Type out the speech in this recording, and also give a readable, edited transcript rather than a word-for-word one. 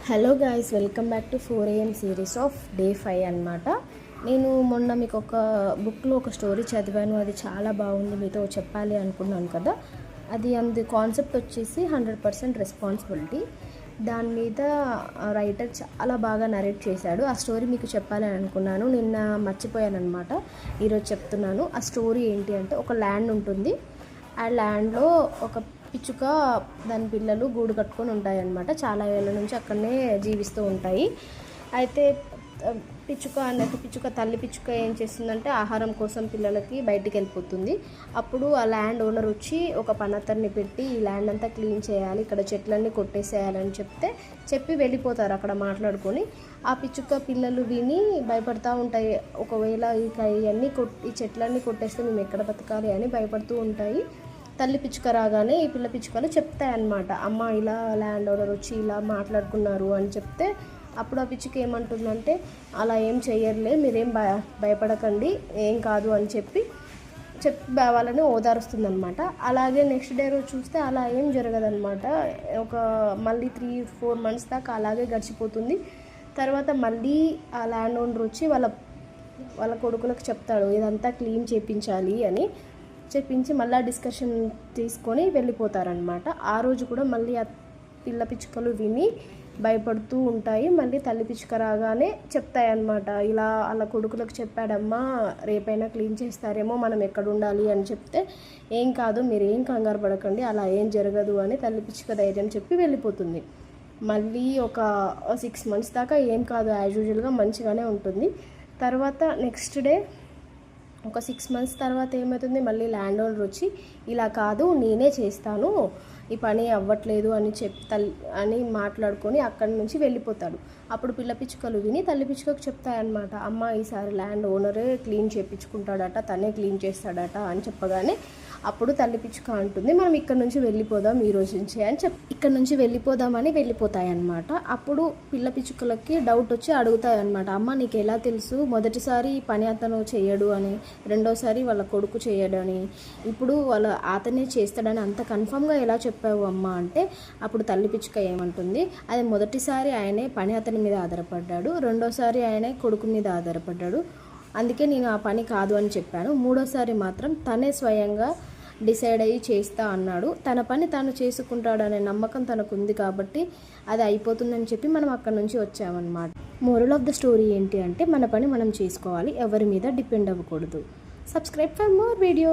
Hello guys, welcome back to 4am series of day 5 అనమాట. నేను మొన్న మీకు ఒక బుక్లో ఒక స్టోరీ చదివాను. అది చాలా బాగుంది, మీతో చెప్పాలి అనుకున్నాను కదా. అది కాన్సెప్ట్ వచ్చేసి 100% రెస్పాన్సిబిలిటీ. దాని మీద రైటర్ చాలా బాగా నరేట్ చేశాడు. ఆ స్టోరీ మీకు చెప్పాలి అని అనుకున్నాను, నిన్న మర్చిపోయాను అనమాట. ఈరోజు చెప్తున్నాను. ఆ స్టోరీ ఏంటి అంటే, ఒక ల్యాండ్ ఉంటుంది. ఆ ల్యాండ్లో ఒక పిచ్చుక దాని పిల్లలు గూడు కట్టుకొని ఉంటాయి అన్నమాట. చాలా ఏళ్ళ నుంచి అక్కడనే జీవిస్తూ ఉంటాయి. అయితే తల్లి పిచ్చుక ఏం చేస్తుందంటే, ఆహారం కోసం పిల్లలకి బయటికి వెళ్ళిపోతుంది. అప్పుడు ఆ ల్యాండ్ ఓనర్ వచ్చి ఒక పనతన్ని పెట్టి ఈ ల్యాండ్ అంతా క్లీన్ చేయాలి, ఇక్కడ చెట్లన్నీ కొట్టేసేయాలని చెప్పి వెళ్ళిపోతారు అక్కడ మాట్లాడుకొని. ఆ పిచ్చుక పిల్లలు విని భయపడుతూ ఉంటాయి. ఒకవేళ ఈ చెట్లన్నీ కొట్టేస్తే మేము ఎక్కడ బతకాలి అని భయపడుతూ ఉంటాయి. తల్లి పిచ్చుక రాగానే ఈ పిల్ల పిచ్చుకలు చెప్తాయన్నమాట, అమ్మ ఇలా ల్యాండ్ ఓనర్ వచ్చి ఇలా మాట్లాడుకున్నారు అని చెప్తే, అప్పుడు ఆ పిచ్చుక ఏమంటుందంటే, అలా ఏం చెయ్యర్లే, మీరేం భయపడకండి, ఏం కాదు అని చెప్పి వాళ్ళని ఓదారుస్తుందన్నమాట. అలాగే నెక్స్ట్ డే రోజు చూస్తే అలా ఏం జరగదన్నమాట. మళ్ళీ 3-4 months దాకా అలాగే గడిచిపోతుంది. తర్వాత మళ్ళీ ఆ ల్యాండ్ ఓనర్ వచ్చి వాళ్ళ కొడుకులకు చెప్తాడు, ఇదంతా క్లీన్ చేయించాలి అని చెప్పించి మళ్ళీ డిస్కషన్ తీసుకొని వెళ్ళిపోతారనమాట. ఆ రోజు కూడా మళ్ళీ ఆ పిల్ల పిచ్చుకలు విని భయపడుతూ ఉంటాయి. మళ్ళీ తల్లి పిచ్చుక రాగానే చెప్తాయన్నమాట, ఇలా అలా కొడుకులకు చెప్పాడమ్మా, రేపైనా క్లీన్ చేస్తారేమో, మనం ఎక్కడ ఉండాలి అని చెప్తే, ఏం కాదు, మీరు ఏం కంగారు పడకండి, అలా ఏం జరగదు అని తల్లి పిచ్చుక ధైర్యం చెప్పి వెళ్ళిపోతుంది. మళ్ళీ ఒక 6 months దాకా ఏం కాదు, యాజ్ యూజువల్గా మంచిగానే ఉంటుంది. తర్వాత నెక్స్ట్ డే ఒక 6 months తర్వాత ఏమవుతుంది, మళ్ళీ ల్యాండ్ ఓనర్ వచ్చి ఇలా కాదు, నేనే చేస్తాను, ఈ పని అవ్వట్లేదు అని మాట్లాడుకొని అక్కడి నుంచి వెళ్ళిపోతాడు. అప్పుడు పిల్ల పిచ్చుకలు విని తల్లి పిచ్చుకకు చెప్తాయన్నమాట, అమ్మ ఈసారి ల్యాండ్ ఓనరే క్లీన్ చేయించుకుంటాడట, తనే క్లీన్ చేస్తాడట అని చెప్పగానే అప్పుడు తల్లి పిచ్చుక అంటుంది, మనం ఇక్కడ నుంచి వెళ్ళిపోదాం ఈ రోజు నుంచి అని ఇక్కడ నుంచి వెళ్ళిపోదామని వెళ్ళిపోతాయి అన్నమాట. అప్పుడు పిల్ల పిచ్చుకలకి డౌట్ వచ్చి అడుగుతాయి అన్నమాట, అమ్మ నీకు ఎలా తెలుసు, మొదటిసారి పని అతను చేయడు అని, రెండోసారి వాళ్ళ కొడుకు చేయడు అని, ఇప్పుడు అతనే చేస్తాడని అంత కన్ఫామ్గా ఎలా చెప్పావు అమ్మ అంటే, అప్పుడు తల్లి పిచ్చుక ఏమంటుంది, అది మొదటిసారి ఆయనే పని అతని మీద ఆధారపడ్డాడు, రెండోసారి ఆయనే కొడుకు మీద ఆధారపడ్డాడు, అందుకే నేను ఆ పని కాదు అని చెప్పాను, మూడోసారి మాత్రం తనే స్వయంగా డిసైడ్ అయ్యి చేస్తా అన్నాడు, తన పని తాను చేసుకుంటాడనే నమ్మకం తనకు ఉంది కాబట్టి అది అయిపోతుందని చెప్పి మనం అక్కడి నుంచి వచ్చామన్నమాట. మోరల్ ఆఫ్ ద స్టోరీ ఏంటి అంటే, మన పని మనం చేసుకోవాలి, ఎవరి మీద డిపెండ్ అవ్వకూడదు. Subscribe for more video.